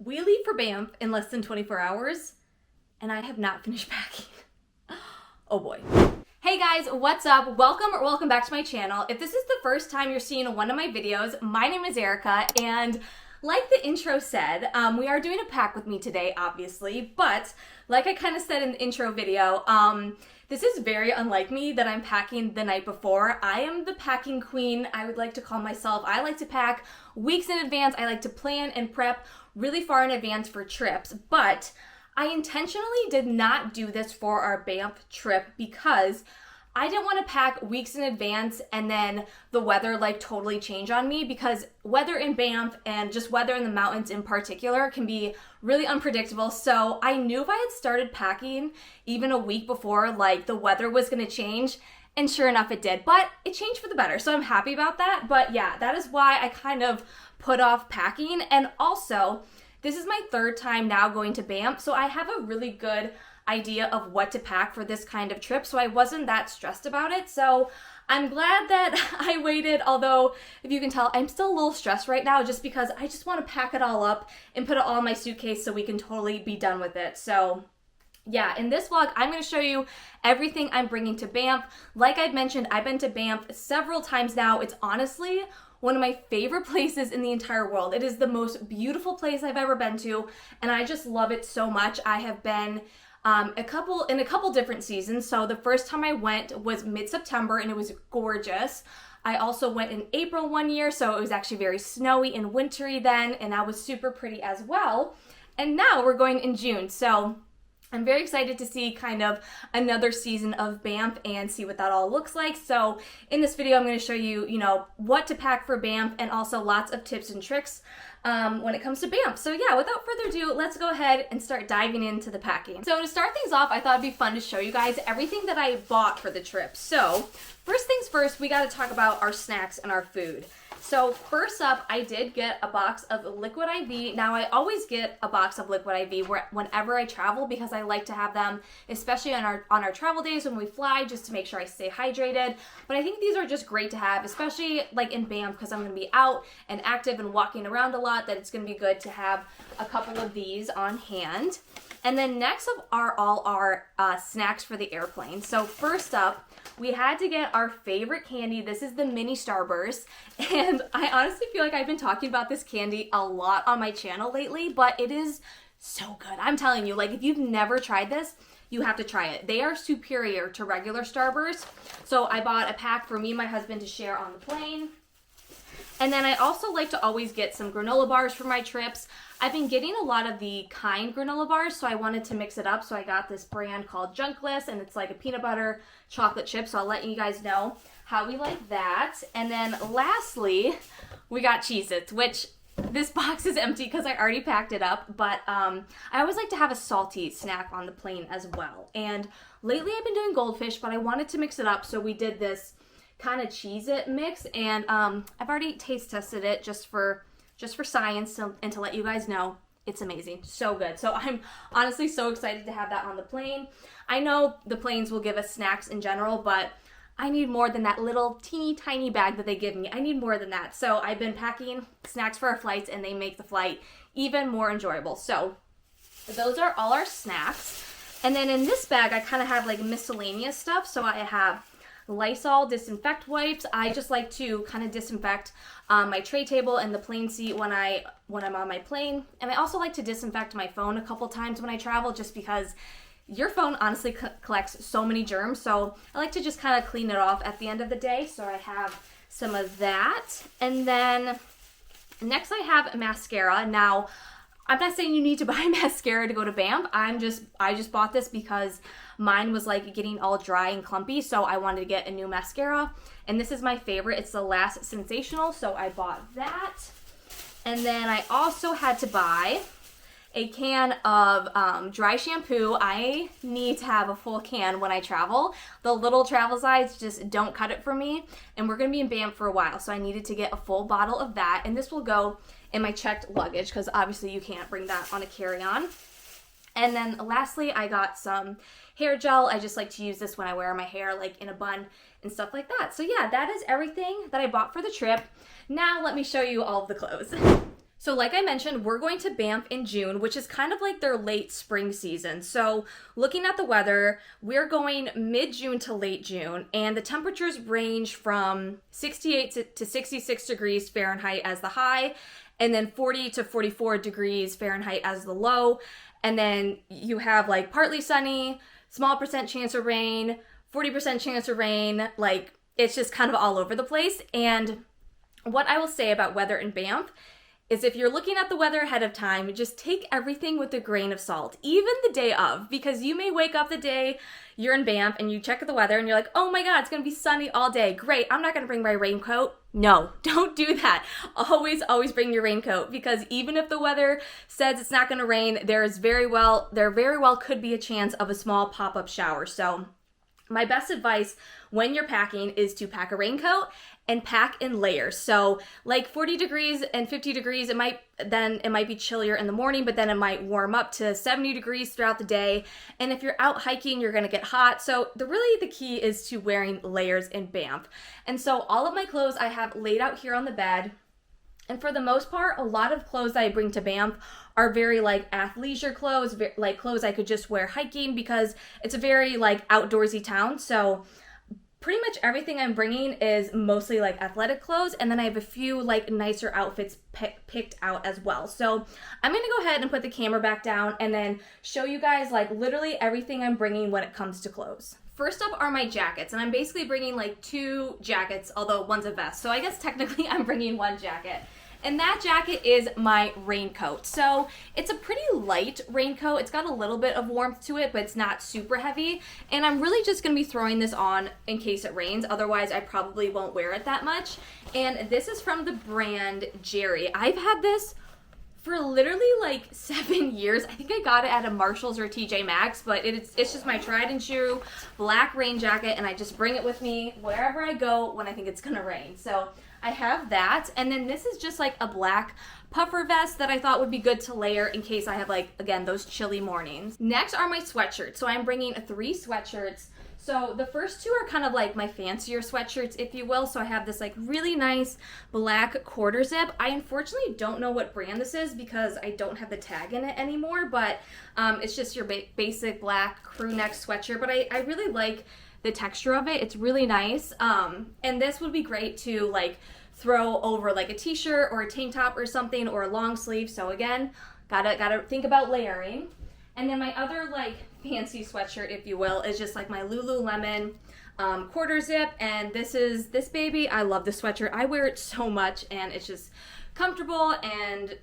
We leave for Banff in less than 24 hours, and I have not finished packing. Oh boy. Hey guys, what's up? Welcome back to my channel. If this is the first time you're seeing one of my videos, my name is Erica, and like the intro said, we are doing a pack with me today, obviously, but like I kind of said in the intro video, this is very unlike me that I'm packing the night before. I am the packing queen, I would like to call myself. I like to pack weeks in advance. I like to plan and prep really far in advance for trips, but I intentionally did not do this for our Banff trip because I didn't want to pack weeks in advance and then the weather like totally change on me, because weather in Banff and just weather in the mountains in particular can be really unpredictable. So I knew if I had started packing even a week before, like the weather was going to change, and sure enough it did, but it changed for the better. So I'm happy about that. But yeah, that is why I kind of put off packing. And also, this is my third time now going to Banff, so I have a really good idea of what to pack for this kind of trip, so I wasn't that stressed about it. So I'm glad that I waited, although if you can tell, I'm still a little stressed right now just because I just want to pack it all up and put it all in my suitcase so we can totally be done with it. So yeah, in this vlog, I'm going to show you everything I'm bringing to Banff. Like I'd mentioned, I've been to Banff several times now. It's honestly one of my favorite places in the entire world. It is the most beautiful place I've ever been to, and I just love it so much. I have been in a couple different seasons. So the first time I went was mid-September, and it was gorgeous. I also went in April one year, so it was actually very snowy and wintry then, and that was super pretty as well. And now we're going in June, so I'm very excited to see kind of another season of Banff and see what that all looks like. So in this video, I'm going to show you, what to pack for Banff, and also lots of tips and tricks when it comes to Banff. So yeah, without further ado, let's go ahead and start diving into the packing. So to start things off, I thought it'd be fun to show you guys everything that I bought for the trip. So first things first, we got to talk about our snacks and our food. So first up, I did get a box of Liquid IV. Now I always get a box of Liquid IV whenever I travel, because I like to have them, especially on our travel days when we fly, just to make sure I stay hydrated. But I think these are just great to have, especially like in Banff, because I'm going to be out and active and walking around a lot, that it's going to be good to have a couple of these on hand. And then next up are all our snacks for the airplane. So first up, we had to get our favorite candy. This is the mini Starburst, and I honestly feel like I've been talking about this candy a lot on my channel lately, but it is so good. I'm telling you, like, if you've never tried this, you have to try it. They are superior to regular Starburst. So I bought a pack for me and my husband to share on the plane. And then I also like to always get some granola bars for my trips. I've been getting a lot of the Kind granola bars, so I wanted to mix it up. So I got this brand called Junkless, and it's like a peanut butter chocolate chip. So I'll let you guys know how we like that. And then lastly, we got Cheez-Its, which this box is empty because I already packed it up. But I always like to have a salty snack on the plane as well. And lately I've been doing Goldfish, but I wanted to mix it up. So we did this kind of Cheez-It mix, and I've already taste tested it just for science and to let you guys know it's amazing. So good. So I'm honestly so excited to have that on the plane. I know the planes will give us snacks in general, but I need more than that little teeny tiny bag that they give me. I need more than that. So I've been packing snacks for our flights, and they make the flight even more enjoyable. So those are all our snacks. And then in this bag, I kind of have like miscellaneous stuff. So I have Lysol disinfect wipes. I just like to kind of disinfect my tray table and the plane seat when I'm on my plane. And I also like to disinfect my phone a couple times when I travel, just because your phone honestly collects so many germs. So I like to just kind of clean it off at the end of the day. So I have some of that. And then next I have mascara. Now, I'm not saying you need to buy mascara to go to Banff. I just bought this because mine was like getting all dry and clumpy, so I wanted to get a new mascara. And this is my favorite. It's the Last Sensational, so I bought that. And then I also had to buy a can of dry shampoo. I need to have a full can when I travel. The little travel size just don't cut it for me. And we're going to be in Banff for a while, so I needed to get a full bottle of that. And this will go in my checked luggage, because obviously you can't bring that on a carry-on. And then lastly, I got some hair gel. I just like to use this when I wear my hair like in a bun and stuff like that. So yeah, that is everything that I bought for the trip. Now let me show you all of the clothes. So like I mentioned, we're going to Banff in June, which is kind of like their late spring season. So looking at the weather, we're going mid-June to late June, and the temperatures range from 68 to 66 degrees Fahrenheit as the high, and then 40 to 44 degrees Fahrenheit as the low. And then you have like partly sunny, small percent chance of rain, 40% chance of rain. Like, it's just kind of all over the place. And what I will say about weather in Banff is if you're looking at the weather ahead of time, just take everything with a grain of salt, even the day of, because you may wake up the day you're in Banff and you check the weather and you're like, oh my God, it's gonna be sunny all day. Great, I'm not gonna bring my raincoat. No, don't do that. Always, always bring your raincoat, because even if the weather says it's not gonna rain, there very well could be a chance of a small pop-up shower. So my best advice when you're packing is to pack a raincoat and pack in layers. So like 40 degrees and 50 degrees, it might be chillier in the morning, but then it might warm up to 70 degrees throughout the day. And if you're out hiking, you're gonna get hot. So really the key is to wearing layers in Banff. And so all of my clothes I have laid out here on the bed. And for the most part, a lot of clothes that I bring to Banff are very like athleisure clothes, like clothes I could just wear hiking, because it's a very like outdoorsy town. So pretty much everything I'm bringing is mostly like athletic clothes, and then I have a few like nicer outfits picked out as well. So I'm gonna go ahead and put the camera back down and then show you guys like literally everything I'm bringing when it comes to clothes. First up are my jackets, and I'm basically bringing like 2 jackets, although one's a vest. So I guess technically I'm bringing 1 jacket. And that jacket is my raincoat. So it's a pretty light raincoat. It's got a little bit of warmth to it, but it's not super heavy. And I'm really just gonna be throwing this on in case it rains. Otherwise, I probably won't wear it that much. And this is from the brand Jerry. I've had this for literally like 7 years. I think I got it at a Marshall's or TJ Maxx, but it's just my tried and true black rain jacket, and I just bring it with me wherever I go when I think it's gonna rain. So I have that, and then this is just like a black puffer vest that I thought would be good to layer in case I have like, again, those chilly mornings. Next are my sweatshirts. So I'm bringing 3 sweatshirts. So the first 2 are kind of like my fancier sweatshirts, if you will. So I have this like really nice black quarter zip. I unfortunately don't know what brand this is because I don't have the tag in it anymore, but it's just your basic black crew neck sweatshirt. But I really like the texture of it. It's really nice. And this would be great to like throw over like a t-shirt or a tank top or something, or a long sleeve. So again, gotta think about layering. And then my other like fancy sweatshirt, if you will, is just like my Lululemon quarter zip. And this baby, I love this sweatshirt. I wear it so much, and it's just comfortable, and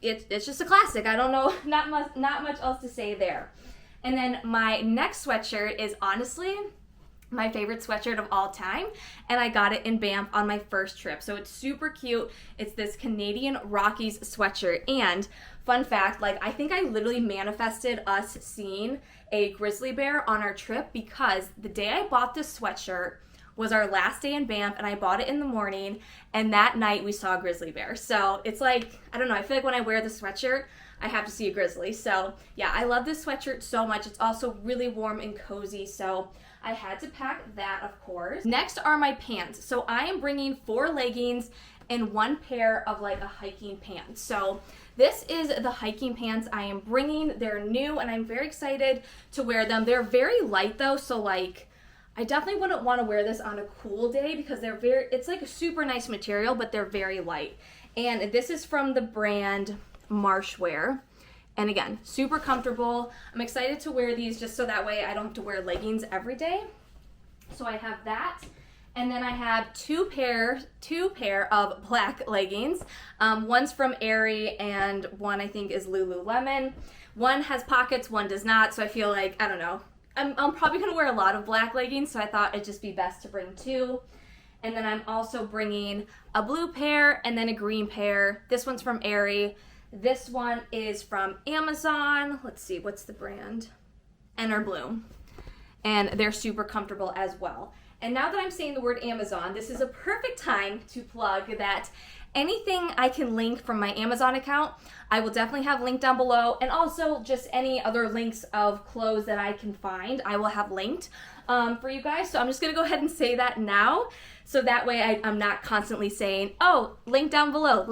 it's just a classic. I don't know, not much else to say there. And then my next sweatshirt is honestly my favorite sweatshirt of all time, and I got it in Banff on my first trip. So it's super cute. It's this Canadian Rockies sweatshirt, and fun fact, like I think I literally manifested us seeing a grizzly bear on our trip, because the day I bought this sweatshirt was our last day in Banff, and I bought it in the morning, and that night we saw a grizzly bear. So it's like, I don't know, I feel like when I wear the sweatshirt, I have to see a grizzly. So yeah, I love this sweatshirt so much. It's also really warm and cozy, so I had to pack that, of course. Next are my pants. So I am bringing 4 leggings and 1 pair of like a hiking pants. So this is the hiking pants I am bringing. They're new, and I'm very excited to wear them. They're very light though, so like I definitely wouldn't want to wear this on a cool day, because it's like a super nice material, but they're very light. And this is from the brand Marshwear. And again, super comfortable. I'm excited to wear these just so that way I don't have to wear leggings every day. So I have that. And then I have two pair of black leggings. One's from Aerie, and one I think is Lululemon. One has pockets, one does not. So I feel like, I don't know, I'm probably gonna wear a lot of black leggings, so I thought it'd just be best to bring 2. And then I'm also bringing a blue pair and then a green pair. This one's from Aerie. This one is from Amazon. Let's see, what's the brand? Bloom. And they're super comfortable as well. And now that I'm saying the word Amazon, this is a perfect time to plug that anything I can link from my Amazon account, I will definitely have linked down below, and also just any other links of clothes that I can find, I will have linked for you guys. So I'm just gonna go ahead and say that now, so that way I'm not constantly saying, oh, link down below,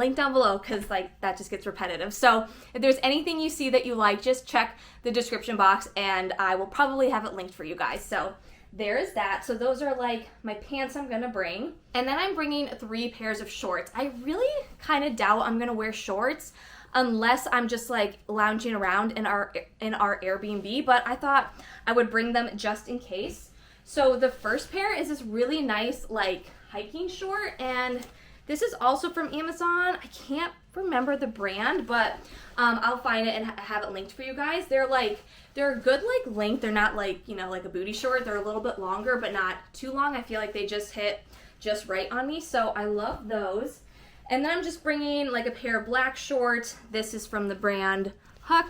because like that just gets repetitive. So if there's anything you see that you like, just check the description box and I will probably have it linked for you guys. So there is that. So those are like my pants I'm gonna bring. And then I'm bringing 3 pairs of shorts. I really kind of doubt I'm gonna wear shorts unless I'm just like lounging around in our Airbnb, but I thought I would bring them just in case. So the first pair is this really nice like hiking short, and this is also from Amazon. I can't remember the brand, but I'll find it and have it linked for you guys. They're a good like length. They're not like, you know, like a booty short. They're a little bit longer, but not too long. I feel like they just hit just right on me, so I love those. And then I'm just bringing like a pair of black shorts. This is from the brand Huck.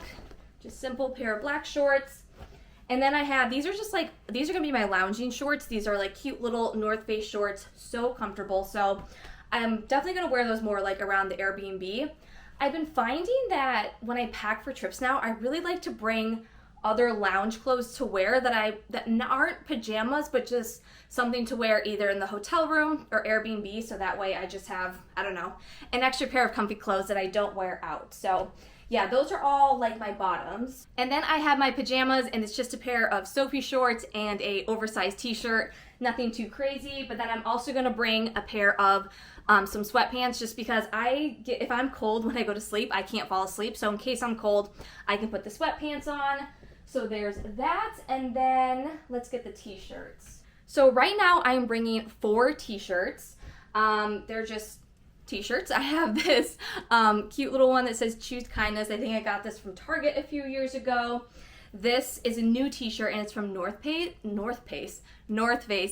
Just simple pair of black shorts. And then I have, these are gonna be my lounging shorts. These are like cute little North Face shorts, so comfortable. So I'm definitely gonna wear those more like around the Airbnb. I've been finding that when I pack for trips now, I really like to bring other lounge clothes to wear that aren't pajamas, but just something to wear either in the hotel room or Airbnb, so that way I just have, I don't know, an extra pair of comfy clothes that I don't wear out. So yeah, those are all like my bottoms. And then I have my pajamas, and it's just a pair of Sophie shorts and a oversized t-shirt, nothing too crazy. But then I'm also gonna bring a pair of some sweatpants, just because if I'm cold when I go to sleep, I can't fall asleep. So in case I'm cold, I can put the sweatpants on. So there's that, and then let's get the t-shirts. So right now I'm bringing 4 t-shirts. They're just t-shirts. I have this cute little one that says choose kindness. I think I got this from Target a few years ago. This is a new t-shirt, and it's from North Face,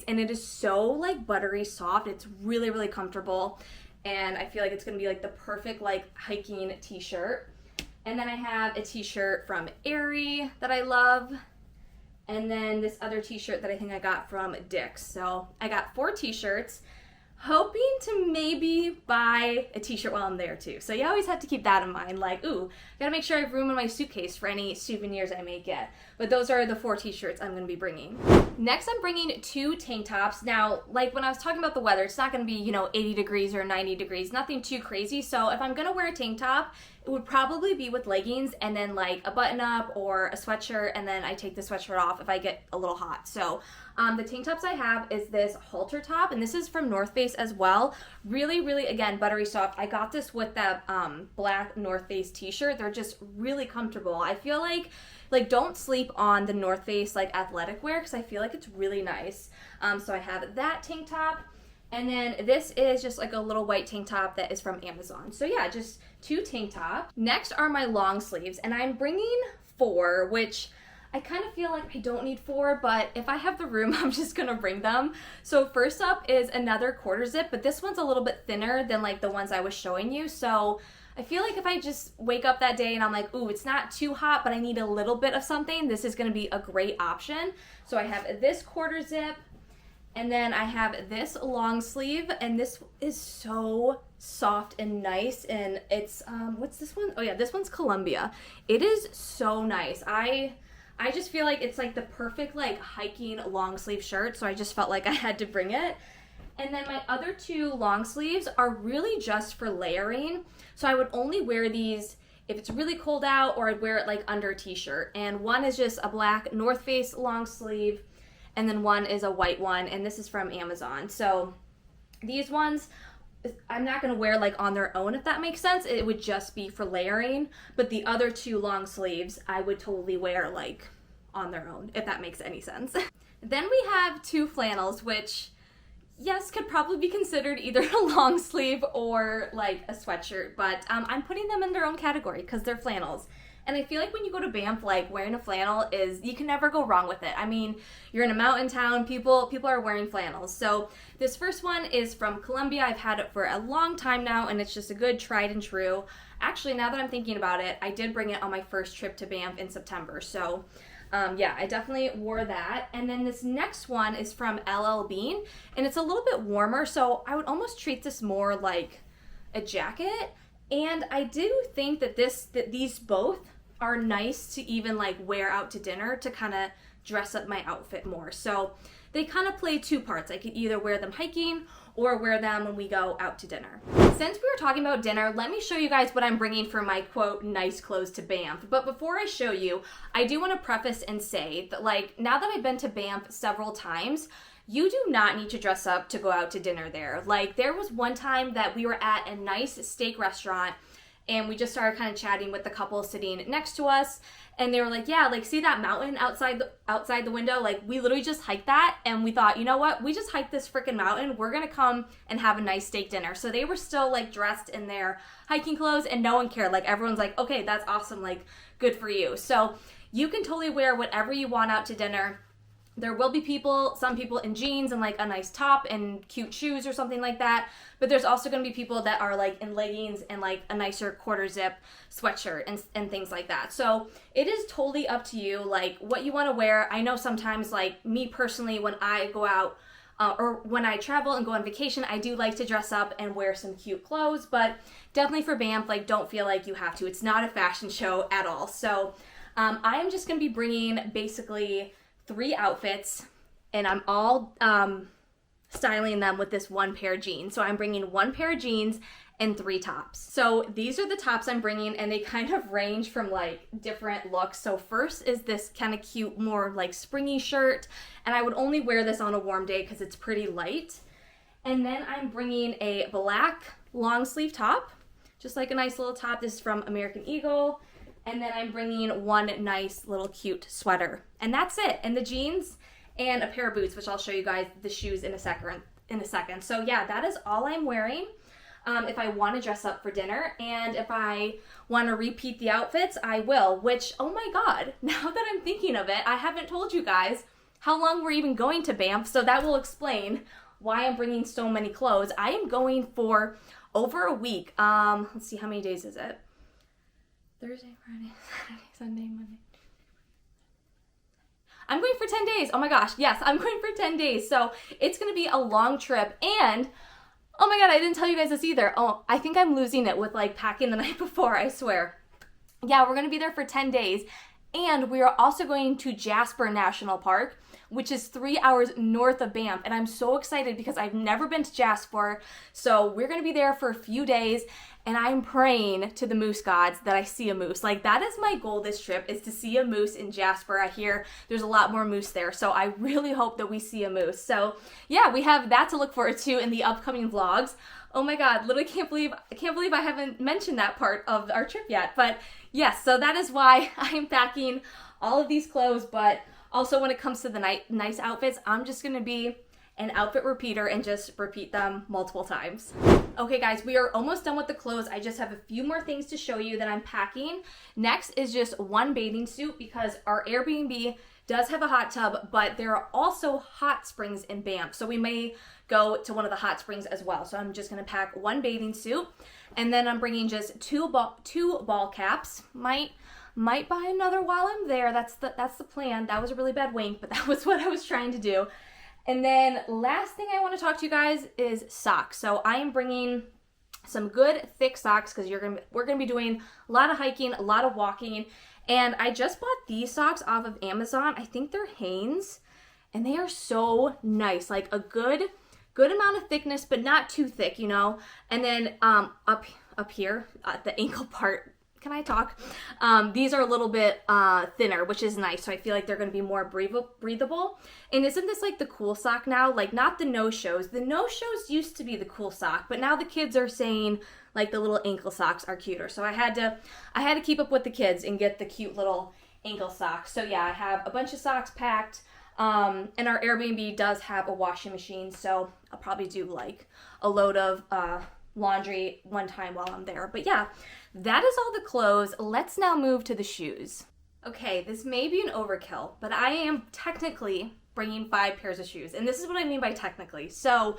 and it is so like buttery soft. It's really, really comfortable, and I feel like it's gonna be like the perfect like hiking t-shirt. And then I have a t-shirt from Aerie that I love. And then this other t-shirt that I think I got from Dick's. So I got 4 t-shirts, hoping to maybe buy a t-shirt while I'm there too. So you always have to keep that in mind, like, ooh, gotta make sure I have room in my suitcase for any souvenirs I may get. But those are the 4 t-shirts I'm gonna be bringing. Next, I'm bringing 2 tank tops. Now, like when I was talking about the weather, it's not gonna be, you know, 80 degrees or 90 degrees, nothing too crazy. So if I'm gonna wear a tank top, it would probably be with leggings and then like a button up or a sweatshirt, and then I take the sweatshirt off if I get a little hot. So the tank tops I have is this halter top, and this is from North Face as well. Really, really, again, buttery soft. I got this with that black North Face t-shirt. They're just really comfortable. I feel like don't sleep on the North Face like athletic wear, because I feel like it's really nice. So I have that tank top. And then this is just like a little white tank top that is from Amazon. So yeah, just 2 tank tops. Next are my long sleeves, and I'm bringing 4, which I kind of feel like I don't need 4, but if I have the room, I'm just gonna bring them. So first up is another quarter zip, but this one's a little bit thinner than like the ones I was showing you. So I feel like if I just wake up that day and I'm like, ooh, it's not too hot, but I need a little bit of something, this is gonna be a great option. So I have this quarter zip, and then I have this long sleeve, and this is so soft and nice, and it's, what's this one? Oh yeah, this one's Columbia. It is so nice. I just feel like it's like the perfect like hiking long sleeve shirt, so I just felt like I had to bring it. And then my other 2 long sleeves are really just for layering, so I would only wear these if it's really cold out, or I'd wear it like under a t-shirt. And one is just a black North Face long sleeve, and then one is a white one, and this is from Amazon. So these ones, I'm not gonna wear like on their own, if that makes sense. It would just be for layering, but the other 2 long sleeves, I would totally wear like on their own, if that makes any sense. Then we have 2 flannels, which, yes, could probably be considered either a long sleeve or like a sweatshirt, but I'm putting them in their own category because they're flannels. And I feel like when you go to Banff, like wearing a flannel you can never go wrong with it. I mean, you're in a mountain town, people are wearing flannels. So this first one is from Columbia. I've had it for a long time now, and it's just a good tried and true. Actually, now that I'm thinking about it, I did bring it on my first trip to Banff in September. So yeah, I definitely wore that. And then this next one is from LL Bean, and it's a little bit warmer, so I would almost treat this more like a jacket. And I do think that these both are nice to even like wear out to dinner to kind of dress up my outfit more. So they kind of play two parts. I could either wear them hiking or wear them when we go out to dinner. Since we were talking about dinner, let me show you guys what I'm bringing for my quote nice clothes to Banff. But before I show you, I do want to preface and say that like now that I've been to Banff several times, you do not need to dress up to go out to dinner there. Like there was one time that we were at a nice steak restaurant and we just started kind of chatting with the couple sitting next to us. And they were like, yeah, like see that mountain outside the window? Like we literally just hiked that. And we thought, you know what? We just hiked this freaking mountain. We're going to come and have a nice steak dinner. So they were still like dressed in their hiking clothes and no one cared. Like everyone's like, okay, that's awesome. Like good for you. So you can totally wear whatever you want out to dinner. There will be some people in jeans and like a nice top and cute shoes or something like that. But there's also going to be people that are like in leggings and like a nicer quarter zip sweatshirt and things like that. So it is totally up to you, like what you want to wear. I know sometimes like me personally, when I go out or when I travel and go on vacation, I do like to dress up and wear some cute clothes. But definitely for Banff, like don't feel like you have to. It's not a fashion show at all. So I am just going to be bringing basically 3 outfits, and I'm all styling them with this one pair of jeans. So I'm bringing 1 pair of jeans and 3 tops. So these are the tops I'm bringing, and they kind of range from like different looks. So first is this kind of cute, more like springy shirt, and I would only wear this on a warm day because it's pretty light. And then I'm bringing a black long sleeve top, just like a nice little top. This is from American Eagle. And then I'm bringing 1 nice little cute sweater. And that's it. And the jeans and a pair of boots, which I'll show you guys the shoes in a second. So yeah, that is all I'm wearing if I want to dress up for dinner. And if I want to repeat the outfits, I will. Which, oh my God, now that I'm thinking of it, I haven't told you guys how long we're even going to Banff. So that will explain why I'm bringing so many clothes. I am going for over a week. Let's see, how many days is it? Thursday, Friday, Saturday, Sunday, Monday. I'm going for 10 days. Oh my gosh. Yes, I'm going for 10 days. So it's going to be a long trip. And oh my God, I didn't tell you guys this either. Oh, I think I'm losing it with like packing the night before, I swear. Yeah, we're going to be there for 10 days. And we are also going to Banff National Park, which is 3 hours north of Banff. And I'm so excited because I've never been to Jasper. So we're going to be there for a few days. And I'm praying to the moose gods that I see a moose. Like that is my goal this trip, is to see a moose in Jasper. I hear there's a lot more moose there. So I really hope that we see a moose. So yeah, we have that to look forward to in the upcoming vlogs. Oh my God, literally can't believe I haven't mentioned that part of our trip yet. But yes, so that is why I'm packing all of these clothes. But also when it comes to the nice outfits, I'm just gonna be an outfit repeater and just repeat them multiple times. Okay guys, we are almost done with the clothes. I just have a few more things to show you that I'm packing. Next is just 1 bathing suit because our Airbnb does have a hot tub, but there are also hot springs in Banff. So we may go to one of the hot springs as well. So I'm just gonna pack 1 bathing suit, and then I'm bringing just 2 ball caps. Might buy another while I'm there. That's the plan. That was a really bad wink, but that was what I was trying to do. And then last thing I want to talk to you guys is socks. So I am bringing some good thick socks because we're gonna be doing a lot of hiking, a lot of walking. And I just bought these socks off of Amazon. I think they're Hanes, and they are so nice. Like a good amount of thickness, but not too thick, you know. And then up here, the ankle part. Can I talk? These are a little bit thinner, which is nice. So I feel like they're going to be more breathable. And isn't this like the cool sock now? Like not the no-shows. The no-shows used to be the cool sock, but now the kids are saying like the little ankle socks are cuter. So I had to keep up with the kids and get the cute little ankle socks. So yeah, I have a bunch of socks packed. And our Airbnb does have a washing machine, so I'll probably do like a load of laundry one time while I'm there. But yeah, that is all the clothes. Let's now move to the shoes. Okay, this may be an overkill, but I am technically bringing 5 pairs of shoes. And this is what I mean by technically. So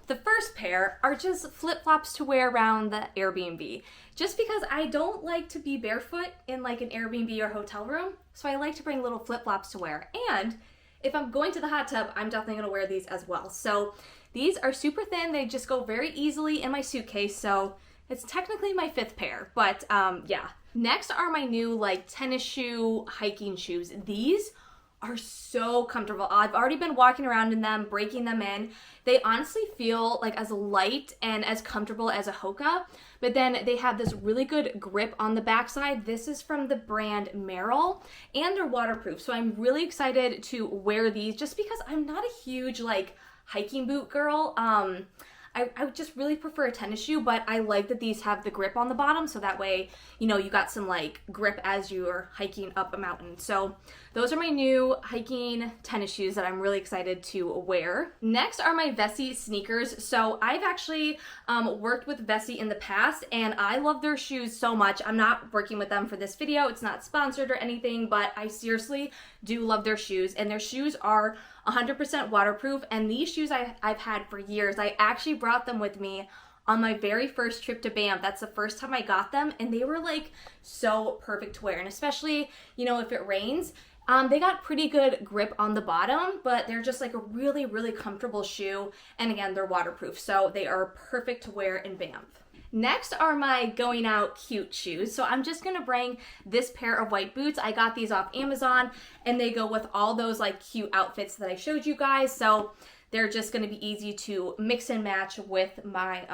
the first pair are just flip-flops to wear around the Airbnb. Just because I don't like to be barefoot in like an Airbnb or hotel room, so I like to bring little flip-flops to wear. And if I'm going to the hot tub, I'm definitely gonna wear these as well. So These are super thin. They just go very easily in my suitcase, so it's technically my 5th pair, but yeah. Next are my new like tennis shoe hiking shoes. These are so comfortable. I've already been walking around in them, breaking them in. They honestly feel like as light and as comfortable as a Hoka, but then they have this really good grip on the backside. This is from the brand Merrell, and they're waterproof. So I'm really excited to wear these just because I'm not a huge like hiking boot girl. I would just really prefer a tennis shoe, but I like that these have the grip on the bottom, so that way, you know, you got some like grip as you're hiking up a mountain. So those are my new hiking tennis shoes that I'm really excited to wear. Next are my Vessi sneakers. So I've actually worked with Vessi in the past, and I love their shoes so much. I'm not working with them for this video. It's not sponsored or anything, but I seriously do love their shoes, and their shoes are 100% waterproof, and these shoes I've had for years. I actually brought them with me on my very first trip to Banff. That's the first time I got them, and they were like so perfect to wear, and especially, you know, if it rains. They got pretty good grip on the bottom, but they're just like a really, really comfortable shoe, and again, they're waterproof, so they are perfect to wear in Banff. Next are my going out cute shoes. So I'm just gonna bring this pair of white boots. I got these off Amazon, and they go with all those like cute outfits that I showed you guys. So they're just gonna be easy to mix and match with my,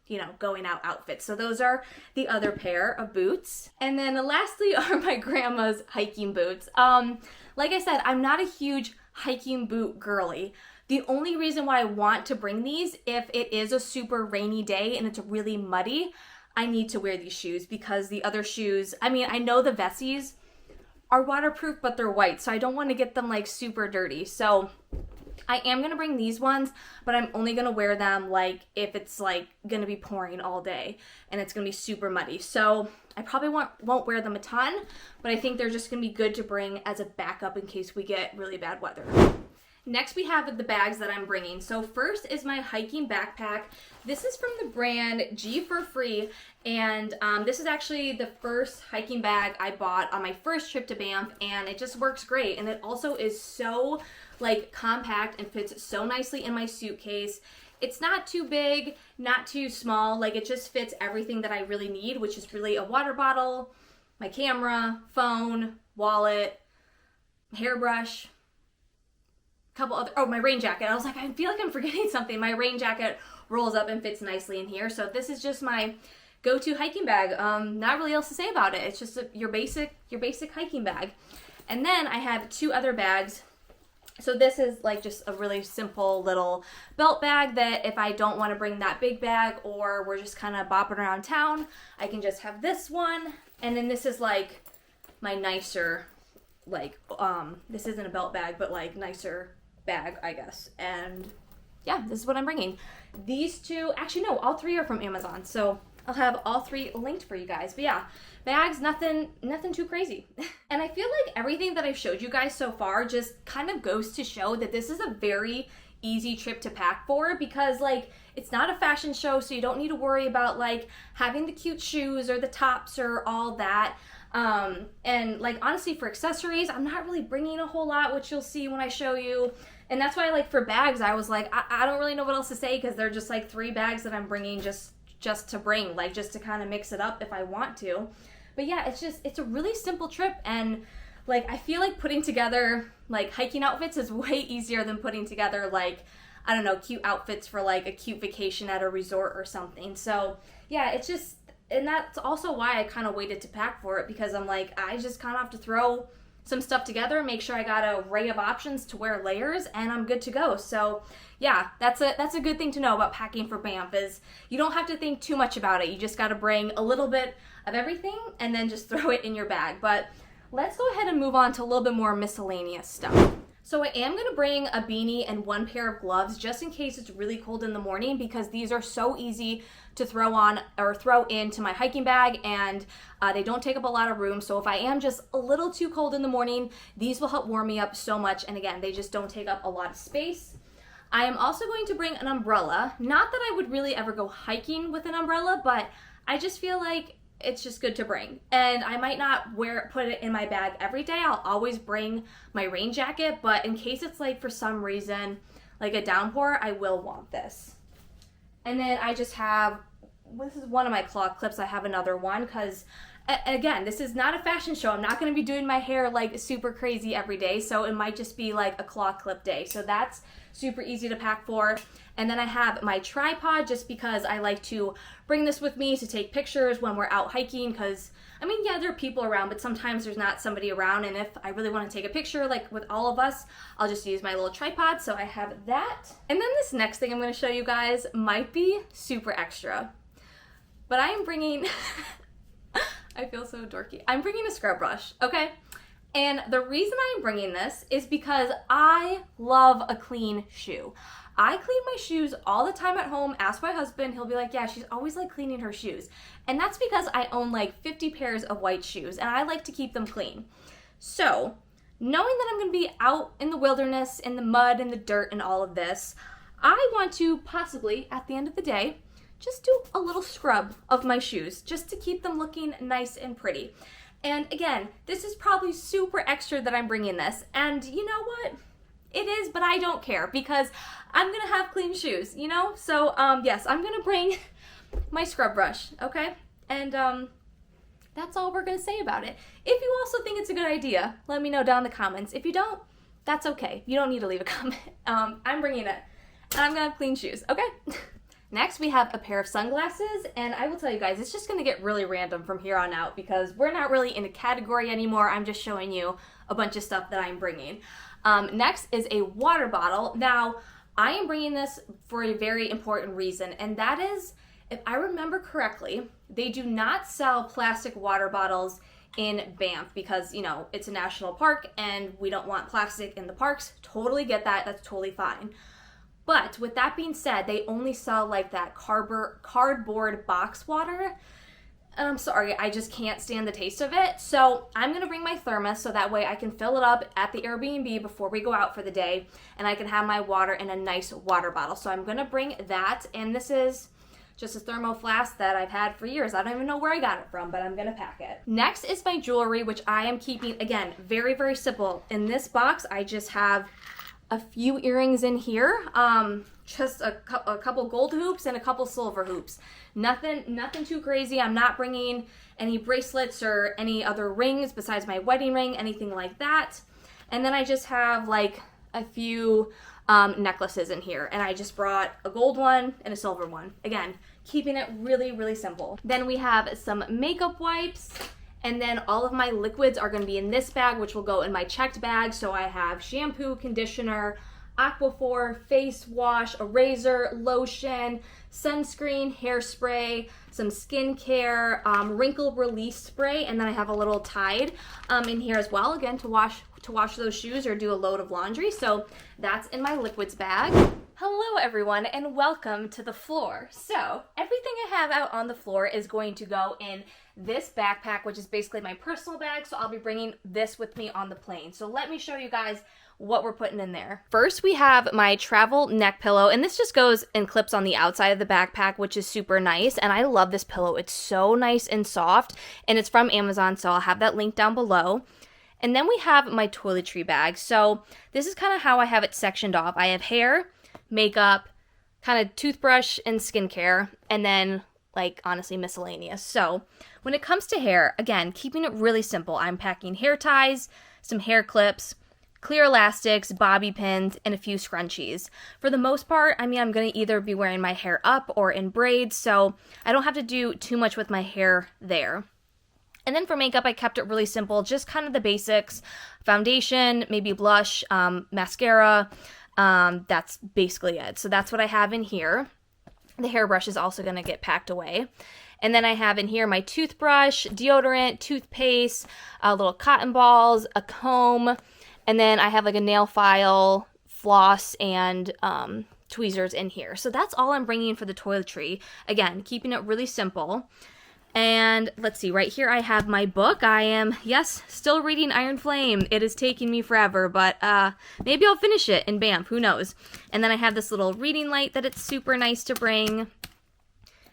you know, going out outfits. So those are the other pair of boots. And then lastly are my grandma's hiking boots. Like I said, I'm not a huge hiking boot girly. The only reason why I want to bring these, if it is a super rainy day and it's really muddy, I need to wear these shoes, because the other shoes, I mean, I know the Vessis are waterproof, but they're white, so I don't want to get them like super dirty. So I am going to bring these ones, but I'm only going to wear them like if it's like going to be pouring all day and it's going to be super muddy. So I probably won't wear them a ton, but I think they're just going to be good to bring as a backup in case we get really bad weather. Next we have the bags that I'm bringing. So first is my hiking backpack. This is from the brand G for Free, and this is actually the first hiking bag I bought on my first trip to Banff, and it just works great. And it also is so like compact and fits so nicely in my suitcase. It's not too big, not too small, like it just fits everything that I really need, which is really a water bottle, my camera, phone, wallet, hairbrush, couple other, oh, my rain jacket. I was like, I feel like I'm forgetting something. My rain jacket rolls up and fits nicely in here. So this is just my go-to hiking bag. Not really else to say about it. It's just your basic hiking bag. And then I have 2 other bags. So this is like just a really simple little belt bag that if I don't want to bring that big bag, or we're just kind of bopping around town, I can just have this one. And then this is like my nicer, like, this isn't a belt bag, but like nicer bag, I guess. And yeah, this is what I'm bringing. These 2, actually no, all 3 are from Amazon, so I'll have all 3 linked for you guys. But yeah, bags, nothing too crazy. And I feel like everything that I've showed you guys so far just kind of goes to show that this is a very easy trip to pack for, because like it's not a fashion show, so you don't need to worry about like having the cute shoes or the tops or all that. And like honestly, for accessories, I'm not really bringing a whole lot, which you'll see when I show you. And that's why, like, for bags, I was like, I don't really know what else to say, because they're just like 3 bags that I'm bringing just to bring, like, just to kind of mix it up if I want to. But yeah, it's a really simple trip, and like I feel like putting together like hiking outfits is way easier than putting together like, I don't know, cute outfits for like a cute vacation at a resort or something. So yeah, it's just, and that's also why I kind of waited to pack for it, because I'm like, I just kind of have to throw some stuff together, make sure I got an array of options to wear layers, and I'm good to go. So yeah, that's a good thing to know about packing for Banff, is you don't have to think too much about it. You just got to bring a little bit of everything and then just throw it in your bag. But let's go ahead and move on to a little bit more miscellaneous stuff. So I am going to bring a beanie and 1 pair of gloves just in case it's really cold in the morning, because these are so easy to throw on or throw into my hiking bag, and they don't take up a lot of room. So if I am just a little too cold in the morning, these will help warm me up so much. And again, they just don't take up a lot of space. I am also going to bring an umbrella. Not that I would really ever go hiking with an umbrella, but I just feel like it's just good to bring. And I might not put it in my bag every day. I'll always bring my rain jacket, but in case it's like for some reason, like a downpour, I will want this. And then I just have, this is one of my claw clips. I have another one because, again, this is not a fashion show. I'm not going to be doing my hair like super crazy every day, so it might just be like a claw clip day. So that's super easy to pack for. And then I have my tripod just because I like to bring this with me to take pictures when we're out hiking because, I mean, yeah, there are people around, but sometimes there's not somebody around, and if I really want to take a picture, like with all of us, I'll just use my little tripod, so I have that. And then this next thing I'm going to show you guys might be super extra, but I am bringing, I feel so dorky, I'm bringing a scrub brush, okay? And the reason I'm bringing this is because I love a clean shoe. I clean my shoes all the time at home. Ask my husband, he'll be like, yeah, she's always like cleaning her shoes. And that's because I own like 50 pairs of white shoes and I like to keep them clean. So, knowing that I'm gonna be out in the wilderness, in the mud, in the dirt, and all of this, I want to possibly, at the end of the day, just do a little scrub of my shoes just to keep them looking nice and pretty. And again, this is probably super extra that I'm bringing this. And you know what? It is, but I don't care because I'm gonna have clean shoes, you know? So, yes, I'm gonna bring my scrub brush, okay? And, that's all we're gonna say about it. If you also think it's a good idea, let me know down in the comments. If you don't, that's okay. You don't need to leave a comment. I'm bringing it, and I'm gonna have clean shoes, okay? Next, we have a pair of sunglasses, and I will tell you guys, it's just gonna get really random from here on out because we're not really in a category anymore. I'm just showing you a bunch of stuff that I'm bringing. Next is a water bottle. Now, I am bringing this for a very important reason, and that is, if I remember correctly, they do not sell plastic water bottles in Banff because, you know, it's a national park and we don't want plastic in the parks. Totally get that. That's totally fine. But with that being said, they only sell like that cardboard box water. And I'm sorry, I just can't stand the taste of it. So I'm gonna bring my thermos so that way I can fill it up at the Airbnb before we go out for the day and I can have my water in a nice water bottle. So I'm gonna bring that, and this is just a thermo flask that I've had for years. I don't even know where I got it from, but I'm gonna pack it. Next is my jewelry, which I am keeping, again, very, very simple. In this box, I just have a few earrings in here, just a couple gold hoops and a couple silver hoops. Nothing too crazy. I'm not bringing any bracelets or any other rings besides my wedding ring, anything like that. And then I just have like a few necklaces in here, and I just brought a gold one and a silver one. Again, keeping it really, really simple. Then we have some makeup wipes. And then all of my liquids are going to be in this bag, which will go in my checked bag. So I have shampoo, conditioner, Aquaphor, face wash, a razor, lotion, sunscreen, hairspray, some skincare, wrinkle release spray, and then I have a little Tide in here as well, again, to wash those shoes or do a load of laundry. So that's in my liquids bag. Hello everyone, and welcome to the floor. So everything I have out on the floor is going to go in this backpack, which is basically my personal bag, so I'll be bringing this with me on the plane. So let me show you guys what we're putting in there. First, we have my travel neck pillow, and this just goes and clips on the outside of the backpack, which is super nice, and I love this pillow. It's so nice and soft, and it's from Amazon, so I'll have that link down below. And then we have my toiletry bag. So this is kind of how I have it sectioned off. I have hair, makeup, kind of toothbrush and skincare, and then like honestly miscellaneous. So when it comes to hair, again, keeping it really simple, I'm packing hair ties, some hair clips, clear elastics, bobby pins, and a few scrunchies. For the most part, I mean, I'm going to either be wearing my hair up or in braids, so I don't have to do too much with my hair there. And then for makeup, I kept it really simple, just kind of the basics, foundation, maybe blush, mascara. That's basically it. So that's what I have in here. The hairbrush is also going to get packed away. And then I have in here my toothbrush, deodorant, toothpaste, little cotton balls, a comb, and then I have like a nail file, floss, and tweezers in here. So that's all I'm bringing for the toiletry. Again, keeping it really simple. And let's see, right here I have my book. I am, yes, still reading Iron Flame. It is taking me forever, but maybe I'll finish it in Banff, who knows. And then I have this little reading light that it's super nice to bring.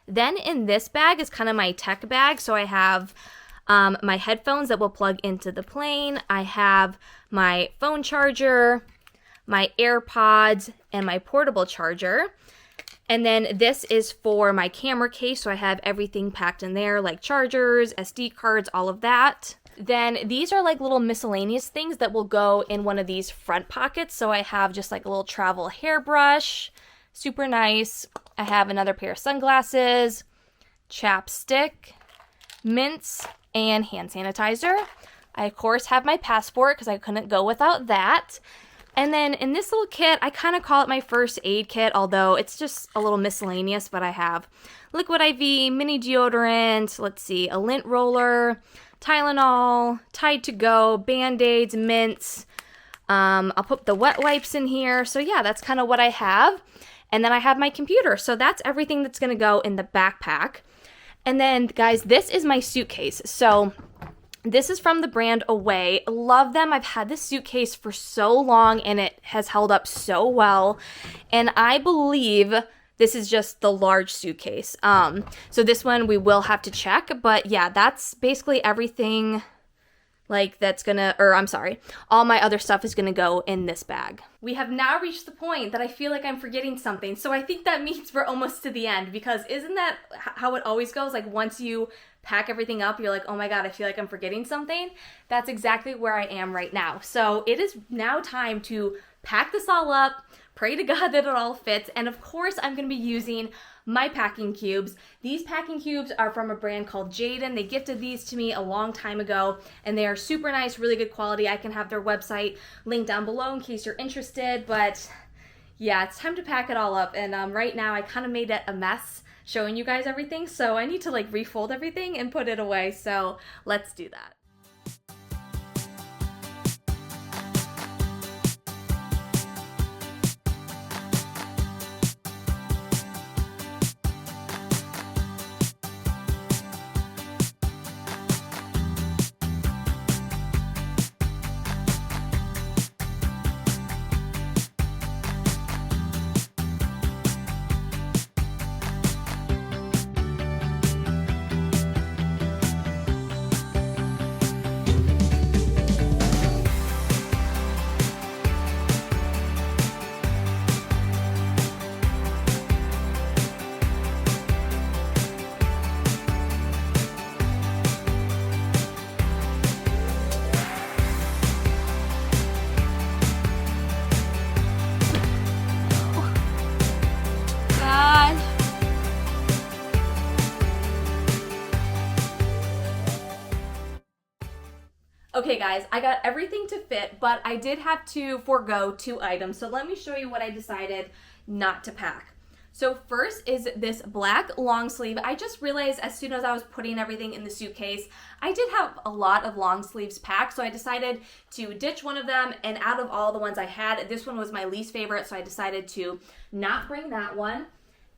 Then in this bag is kind of my tech bag. So I have my headphones that will plug into the plane. I have my phone charger, my AirPods, and my portable charger. And then this is for my camera case, so I have everything packed in there, like chargers, SD cards, all of that. Then these are like little miscellaneous things that will go in one of these front pockets. So I have just like a little travel hairbrush, super nice. I have another pair of sunglasses, chapstick, mints, and hand sanitizer. I, of course, have my passport because I couldn't go without that. And then in this little kit, I kind of call it my first aid kit, although it's just a little miscellaneous, but I have liquid IV, mini deodorant, let's see, a lint roller, Tylenol, Tide to Go, Band-Aids, mints. I'll put the wet wipes in here. So yeah, that's kind of what I have. And then I have my computer. So that's everything that's going to go in the backpack. And then, guys, this is my suitcase. So this is from the brand Away. Love them. I've had this suitcase for so long and it has held up so well. And I believe this is just the large suitcase. So this one we will have to check. But yeah, that's basically everything like that's gonna, or I'm sorry, all my other stuff is gonna go in this bag. We have now reached the point that I feel like I'm forgetting something. So I think that means we're almost to the end, because isn't that how it always goes? Like once you pack everything up, you're like, oh my God, I feel like I'm forgetting something. That's exactly where I am right now. So it is now time to pack this all up, pray to God that it all fits. And of course, I'm gonna be using my packing cubes. These packing cubes are from a brand called Jaden. They gifted these to me a long time ago, and they are super nice, really good quality. I can have their website linked down below in case you're interested, but yeah, it's time to pack it all up. And right now I kind of made it a mess showing you guys everything, so I need to like refold everything and put it away, so let's do that. Okay guys, I got everything to fit, but I did have to forego 2 items. So let me show you what I decided not to pack. So first is this black long sleeve. I just realized as soon as I was putting everything in the suitcase, I did have a lot of long sleeves packed. So I decided to ditch one of them, and out of all the ones I had, this one was my least favorite. So I decided to not bring that one.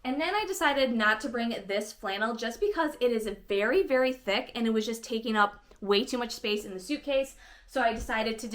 And then I decided not to bring this flannel just because it is very, very thick and it was just taking up way too much space in the suitcase. So I decided to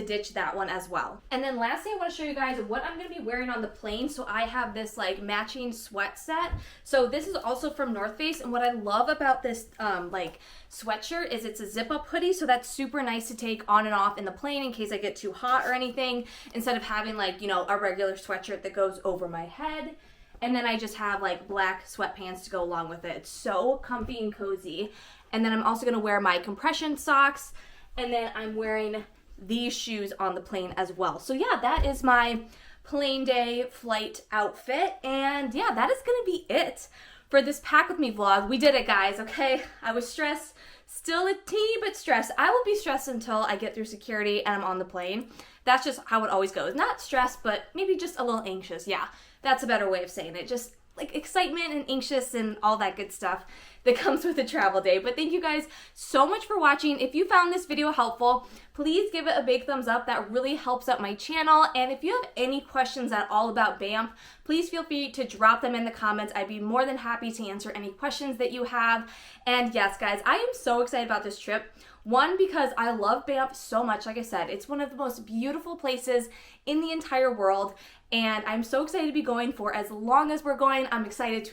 ditch that one as well. And then lastly, I want to show you guys what I'm going to be wearing on the plane. So I have this like matching sweat set. So this is also from North Face. And what I love about this like sweatshirt is it's a zip up hoodie. So that's super nice to take on and off in the plane in case I get too hot or anything, instead of having like, you know, a regular sweatshirt that goes over my head. And then I just have like black sweatpants to go along with it. It's so comfy and cozy. And then I'm also gonna wear my compression socks. And then I'm wearing these shoes on the plane as well. So yeah, that is my plane day flight outfit. And yeah, that is gonna be it for this Pack With Me vlog. We did it, guys, okay? I was stressed, still a teeny bit stressed. I will be stressed until I get through security and I'm on the plane. That's just how it always goes. Not stressed, but maybe just a little anxious. Yeah, that's a better way of saying it. Just like excitement and anxious and all that good stuff that comes with a travel day. But thank you guys so much for watching. If you found this video helpful, please give it a big thumbs up. That really helps out my channel. And if you have any questions at all about Banff, please feel free to drop them in the comments. I'd be more than happy to answer any questions that you have. And yes, guys, I am so excited about this trip. One, because I love Banff so much. Like I said, it's one of the most beautiful places in the entire world, and I'm so excited to be going for as long as we're going. I'm excited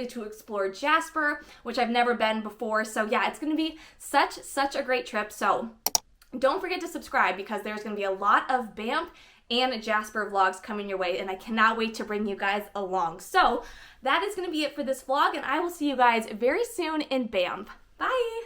to explore Jasper, which I've never been before. So yeah, it's gonna be such a great trip. So don't forget to subscribe because there's gonna be a lot of Banff and Jasper vlogs coming your way, and I cannot wait to bring you guys along. So that is going to be it for this vlog, and I will see you guys very soon in Banff. Bye!